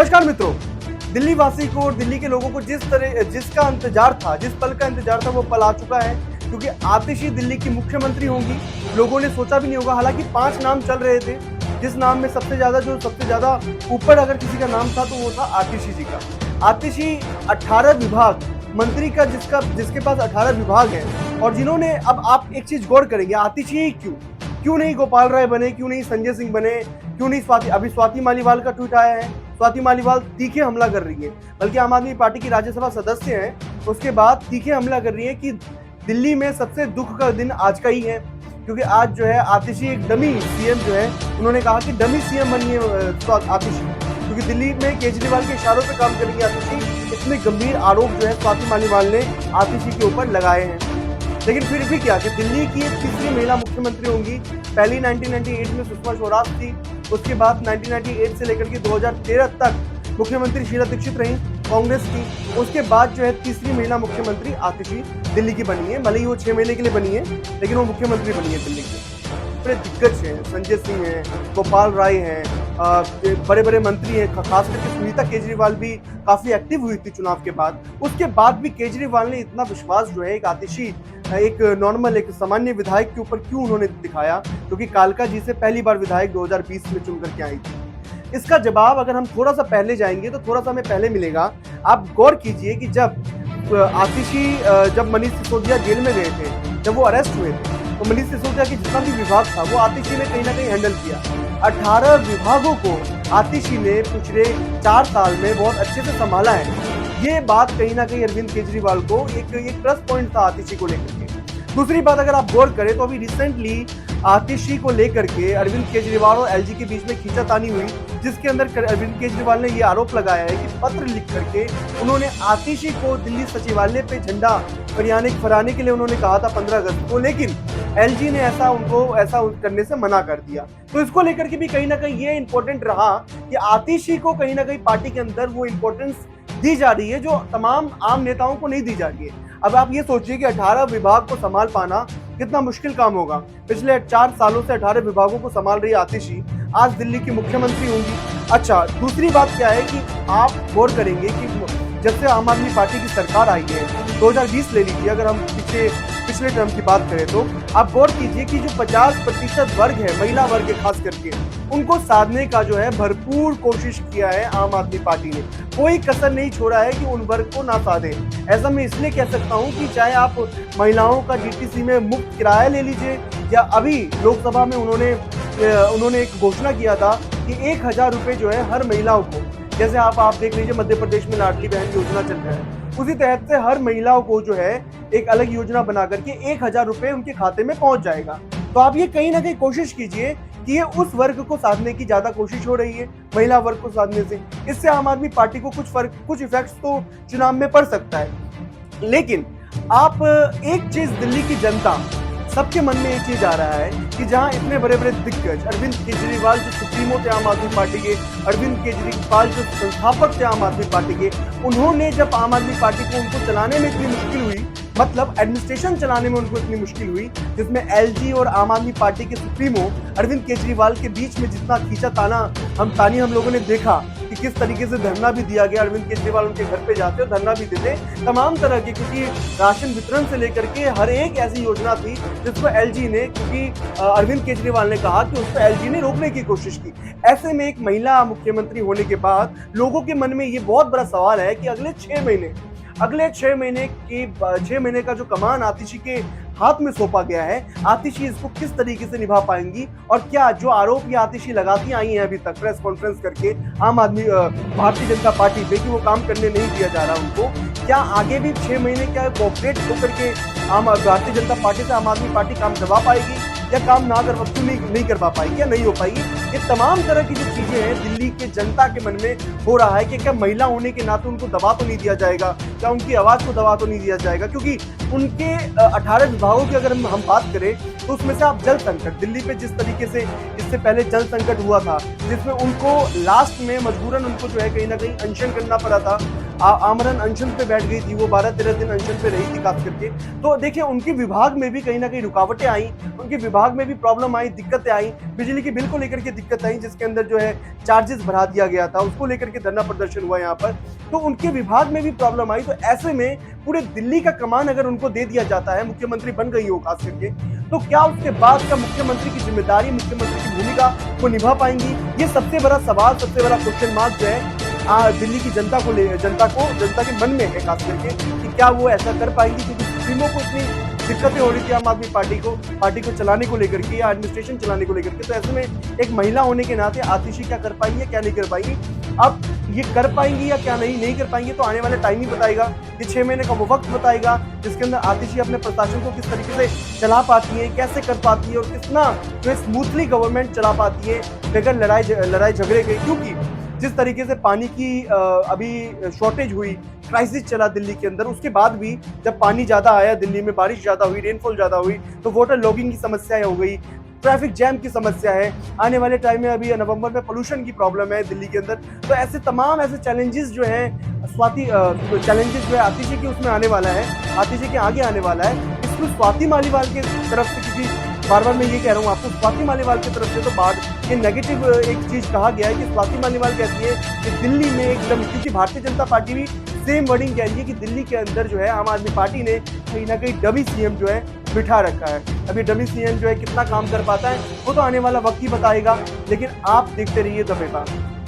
नमस्कार मित्रों। दिल्ली वासी को और दिल्ली के लोगों को जिसका इंतजार था, जिस पल का इंतजार था वो पल आ चुका है, क्योंकि आतिशी दिल्ली की मुख्यमंत्री होंगी। लोगों ने सोचा भी नहीं होगा, हालांकि 5 नाम चल रहे थे, जिस नाम में सबसे ज्यादा ऊपर अगर किसी का नाम था तो वो था आतिशी जी का। आतिशी 18 विभाग मंत्री का, जिसके पास 18 विभाग है, और जिन्होंने, अब आप एक चीज गौर करेंगे, आतिशी ही क्यों नहीं गोपाल राय बने, क्यों नहीं संजय सिंह बने, क्यों नहीं स्वाति मालीवाल का ट्वीट आया है। स्वाति मालीवाल तीखे हमला कर रही है, बल्कि आम आदमी पार्टी की राज्यसभा सदस्य हैं, उसके बाद तीखे हमला कर रही है कि दिल्ली में सबसे दुख का दिन आज का ही है, क्योंकि आज जो है आतिशी एक डमी सीएम जो है, उन्होंने कहा कि डमी सीएम बनी है आतिशी, क्योंकि दिल्ली में केजरीवाल के इशारों पर काम करेंगी आतिशी। इतने गंभीर आरोप जो है स्वाति मालीवाल ने आतिशी के ऊपर लगाए हैं। लेकिन फिर भी क्या कि दिल्ली की एक तीसरी महिला मुख्यमंत्री होंगी। पहली 1998 में सुषमा स्वराज थी, उसके बाद 1998 से लेकर के 2013 तक मुख्यमंत्री शीला दीक्षित रही कांग्रेस की। उसके बाद जो है तीसरी महिला मुख्यमंत्री आतिशी दिल्ली की बनी है। भले ही वो 6 महीने के लिए बनी है, लेकिन वो मुख्यमंत्री बनी है दिल्ली की। बड़े दिग्गज हैं, संजय सिंह हैं, गोपाल राय हैं, बड़े बड़े मंत्री हैं, खास करके सुनीता केजरीवाल भी काफी एक्टिव हुई थी चुनाव के बाद। उसके बाद भी केजरीवाल ने इतना विश्वास जो है एक आतिशी, एक नॉर्मल, एक सामान्य विधायक के ऊपर क्यों उन्होंने दिखाया, क्योंकि कालका जी से पहली बार विधायक 2020 में चुन करके आई थी। इसका जवाब अगर हम थोड़ा सा पहले जाएंगे तो थोड़ा सा हमें पहले मिलेगा। आप गौर कीजिए कि जब मनीष सिसोदिया जेल में गए थे, जब वो अरेस्ट हुए थे, तो मनीष सिसोदिया की जितना भी विभाग था वो आतिशी ने कहीं ना कहीं हैंडल किया। 18 विभागों को आतिशी ने पिछले 4 साल में बहुत अच्छे से संभाला है। ये बात कहीं ना कहीं अरविंद केजरीवाल को एक प्लस पॉइंट था आतिशी को लेकर के। दूसरी बात अगर आप गौर करें तो अभी रिसेंटली आतिशी को लेकर के अरविंद केजरीवाल और एलजी के बीच में खींचातानी हुई, जिसके अंदर अरविंद केजरीवाल ने ये आरोप लगाया है कि पत्र लिख करके उन्होंने आतिशी को दिल्ली सचिवालय पे झंडा फहराने के लिए उन्होंने कहा था 15 अगस्त को, लेकिन एलजी ने ऐसा करने से मना कर दिया। तो इसको लेकर के भी कहीं ना कहीं ये इंपॉर्टेंट रहा कि आतिशी को कहीं ना कहीं पार्टी के अंदर वो इंपॉर्टेंस दी जा रही है जो तमाम आम नेताओं को नहीं दी जा रही है। अब आप ये सोचिए कि 18 विभाग को संभाल पाना कितना मुश्किल काम होगा। पिछले 4 सालों से 18 विभागों को संभाल रही आतिशी आज दिल्ली की मुख्यमंत्री होंगी। अच्छा, दूसरी बात क्या है कि आप गौर करेंगे कि जब से आम आदमी पार्टी की सरकार आई है, 2020 ले लीजिए, अगर हम पिछले टर्म की बात करें तो आप गौर कीजिए कि जो 50% वर्ग है, महिला वर्ग है खास करके, उनको साधने का जो है भरपूर कोशिश किया है आम आदमी पार्टी ने। कोई कसर नहीं छोड़ा है कि उन वर्ग को ना साधे। ऐसा मैं इसलिए कह सकता हूं कि चाहे आप महिलाओं का डीटीसी में मुफ्त किराया ले लीजिए, या अभी लोकसभा में उन्होंने एक घोषणा किया था कि 1000 रुपए जो है हर महिलाओं को, जैसे आप देख लीजिए मध्य प्रदेश में लाडली बहन योजना चल रहा है, उसी तहत से हर महिलाओं को जो है एक अलग योजना बना करके 1000 रुपए उनके खाते में पहुंच जाएगा। तो आप ये कहीं ना कहीं कोशिश कीजिए कि ये उस वर्ग को साधने की ज्यादा कोशिश हो रही है, महिला वर्ग को साधने से। इससे आम आदमी पार्टी को कुछ इफेक्ट्स तो चुनाव में पड़ सकता है। लेकिन आप एक चीज, दिल्ली की जनता, सबके मन में एक चीज आ रहा है कि जहां इतने बड़े बड़े दिग्गज, अरविंद केजरीवाल जो सुप्रीमो थे आम आदमी पार्टी के, अरविंद केजरीवाल जो संस्थापक थे आम आदमी पार्टी के, उन्होंने जब आम आदमी पार्टी को उनको चलाने में इतनी मुश्किल हुई, मतलब एडमिनिस्ट्रेशन चलाने में उनको इतनी मुश्किल हुई, जिसमें एलजी और आम आदमी पार्टी के सुप्रीमो अरविंद केजरीवाल के बीच में जितना तानी हम लोगों ने देखा कि किस तरीके से धरना भी दिया गया। अरविंद केजरीवाल उनके घर पे जाते और धरना भी देते तमाम तरह के, क्योंकि राशन वितरण से लेकर के हर एक ऐसी योजना थी जिसको एलजी ने, क्योंकि अरविंद केजरीवाल ने कहा कि उसको एलजी ने रोकने की कोशिश की। ऐसे में एक महिला मुख्यमंत्री होने के बाद लोगों के मन में ये बहुत बड़ा सवाल है कि अगले 6 महीने का जो कमान आतिशी के हाथ में सौंपा गया है, आतिशी इसको किस तरीके से निभा पाएंगी, और क्या जो आरोप ये आतिशी लगाती आई हैं अभी तक प्रेस कॉन्फ्रेंस करके भारतीय जनता पार्टी पे कि वो काम करने नहीं दिया जा रहा उनको, क्या आगे भी 6 महीने क्या कोऑपरेट होकर के भारतीय जनता पार्टी से आम आदमी पार्टी काम करवा पाएगी, या काम नहीं करवा पाएगी, या नहीं हो पाएगी। ये तमाम तरह की जो चीजें हैं दिल्ली के जनता के मन में हो रहा है कि क्या महिला होने के नाते उनको दबा तो नहीं दिया जाएगा, क्या उनकी आवाज को दबा तो नहीं दिया जाएगा, क्योंकि उनके 18 विभागों की अगर हम बात करें तो उसमें से आप जल संकट, दिल्ली पे जिस तरीके से इससे पहले जल संकट हुआ था, जिसमें उनको लास्ट में मजबूरन उनको जो है कहीं ना कहीं अनशन करना पड़ा था, आमरण अनशन पे बैठ गई थी वो, 12-13 दिन अनशन पे रही थी खास करके। तो देखिए उनके विभाग में भी कहीं ना कहीं रुकावटें आई, उनके विभाग में भी प्रॉब्लम आई, दिक्कतें आई, बिजली की बिल को लेकर के दिक्कत आई, जिसके अंदर जो है चार्जेस बढ़ा दिया गया था, उसको लेकर के धरना प्रदर्शन हुआ यहाँ पर। तो उनके विभाग में भी प्रॉब्लम आई। तो ऐसे में पूरे दिल्ली का कमान अगर उनको दे दिया जाता है, मुख्यमंत्री बन गई हो खास करके, तो क्या उसके बाद का मुख्यमंत्री की जिम्मेदारी, मुख्यमंत्री की भूमिका को निभा पाएंगी? ये सबसे बड़ा सवाल, सबसे बड़ा क्वेश्चन मार्क जो है दिल्ली की जनता के मन में है खास करके, कि क्या वो ऐसा कर पाएंगी? क्योंकि सुप्रीमो को इतनी दिक्कतें हो रही थी आम आदमी पार्टी को चलाने को लेकर के, या एडमिनिस्ट्रेशन चलाने को लेकर के। तो ऐसे में एक महिला होने के नाते आतिशी क्या कर पाएंगी, क्या नहीं कर पाएंगी? अब ये कर पाएंगी या क्या नहीं कर पाएंगी, तो आने वाला टाइम ही बताएगा। ये 6 महीने का वो वक्त बताएगा जिसके अंदर आतिशी अपने प्रशासन को किस तरीके से चला पाती है, कैसे कर पाती है, और कितना जो स्मूथली गवर्नमेंट चला पाती है बगैर लड़ाई झगड़े के। क्योंकि जिस तरीके से पानी की अभी शॉर्टेज हुई, क्राइसिस चला दिल्ली के अंदर, उसके बाद भी जब पानी ज्यादा आया दिल्ली में, बारिश ज्यादा हुई, रेनफॉल ज्यादा हुई, तो वाटर लॉगिंग की समस्या हो गई, ट्रैफिक जैम की समस्या है, आने वाले टाइम में अभी नवंबर में पोल्यूशन की प्रॉब्लम है दिल्ली के अंदर। तो ऐसे तमाम ऐसे चैलेंजेस जो हैं चैलेंजेस जो है आतिशी के उसमें आने वाला है, आतिशी के आगे आने वाला है। इसमें स्वाति मालीवाल की तरफ से, क्योंकि बार बार मैं ये कह रहा हूँ आपको, स्वाति मालीवाल की तरफ से तो बात ये नेगेटिव एक चीज कहा गया है कि स्वाति मालीवाल कहती है कि दिल्ली में एकदम, क्योंकि भारतीय जनता पार्टी भी सेम वर्डिंग कह रही है कि दिल्ली के अंदर जो है आम आदमी पार्टी ने कहीं ना कहीं डमी सीएम जो है बिठा रखा है। अभी डमी सीएम जो है कितना काम कर पाता है वो तो आने वाला वक्त ही बताएगा, लेकिन आप देखते रहिए द पेपर।